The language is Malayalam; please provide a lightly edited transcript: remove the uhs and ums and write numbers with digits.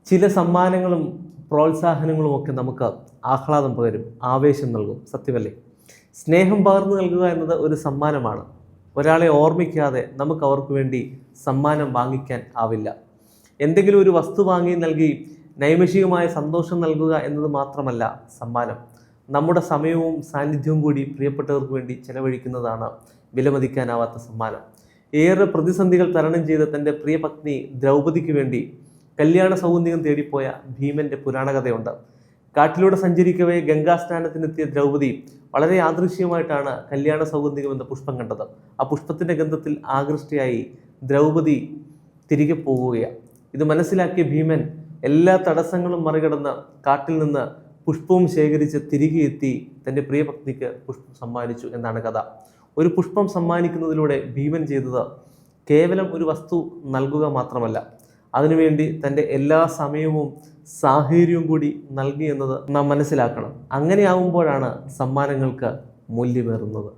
ചില സമ്മാനങ്ങളും പ്രോത്സാഹനങ്ങളും ഒക്കെ നമുക്ക് ആഹ്ലാദം പകരും, ആവേശം നൽകും. സത്യമല്ലേ? സ്നേഹം പകർന്നു നൽകുക എന്നത് ഒരു സമ്മാനമാണ്. ഒരാളെ ഓർമ്മിക്കാതെ നമുക്ക് അവർക്ക് വേണ്ടി സമ്മാനം വാങ്ങിക്കാൻ ആവില്ല. എന്തെങ്കിലും ഒരു വസ്തു വാങ്ങി നൽകി നൈമിഷികമായ സന്തോഷം നൽകുക എന്നത് മാത്രമല്ല സമ്മാനം. നമ്മുടെ സമയവും സാന്നിധ്യവും കൂടി പ്രിയപ്പെട്ടവർക്ക് വേണ്ടി ചെലവഴിക്കുന്നതാണ് വിലമതിക്കാനാവാത്ത സമ്മാനം. ഏറെ പ്രതിസന്ധികൾ തരണം ചെയ്ത തൻ്റെ പ്രിയപത്നി ദ്രൗപദിക്ക് വേണ്ടി കല്യാണ സൗഗന്ധികം തേടിപ്പോയ ഭീമന്റെ പുരാണകഥയുണ്ട്. കാട്ടിലൂടെ സഞ്ചരിക്കവേ ഗംഗാസ്നാനത്തിനെത്തിയ ദ്രൗപദി വളരെ യാദൃശ്യമായിട്ടാണ് കല്യാണ സൗഗന്ധികം എന്ന പുഷ്പം കണ്ടത്. ആ പുഷ്പത്തിന്റെ ഗന്ധത്തിൽ ആകൃഷ്ടയായി ദ്രൗപദി തിരികെ പോകുകയാണ്. ഇത് മനസ്സിലാക്കിയ ഭീമൻ എല്ലാ തടസ്സങ്ങളും മറികടന്ന് കാട്ടിൽ നിന്ന് പുഷ്പവും ശേഖരിച്ച് തിരികെ എത്തി തൻ്റെ പ്രിയപത്നിക്ക് പുഷ്പം സമ്മാനിച്ചു എന്നാണ് കഥ. ഒരു പുഷ്പം സമ്മാനിക്കുന്നതിലൂടെ ഭീമൻ ചെയ്തത് കേവലം ഒരു വസ്തു നൽകുക മാത്രമല്ല, അതിനുവേണ്ടി തൻ്റെ എല്ലാ സമയവും സാഹചര്യവും കൂടി നൽകി എന്നത് നാം മനസ്സിലാക്കണം. അങ്ങനെയാവുമ്പോഴാണ് സമ്മാനങ്ങൾക്ക് മൂല്യമേറുന്നത്.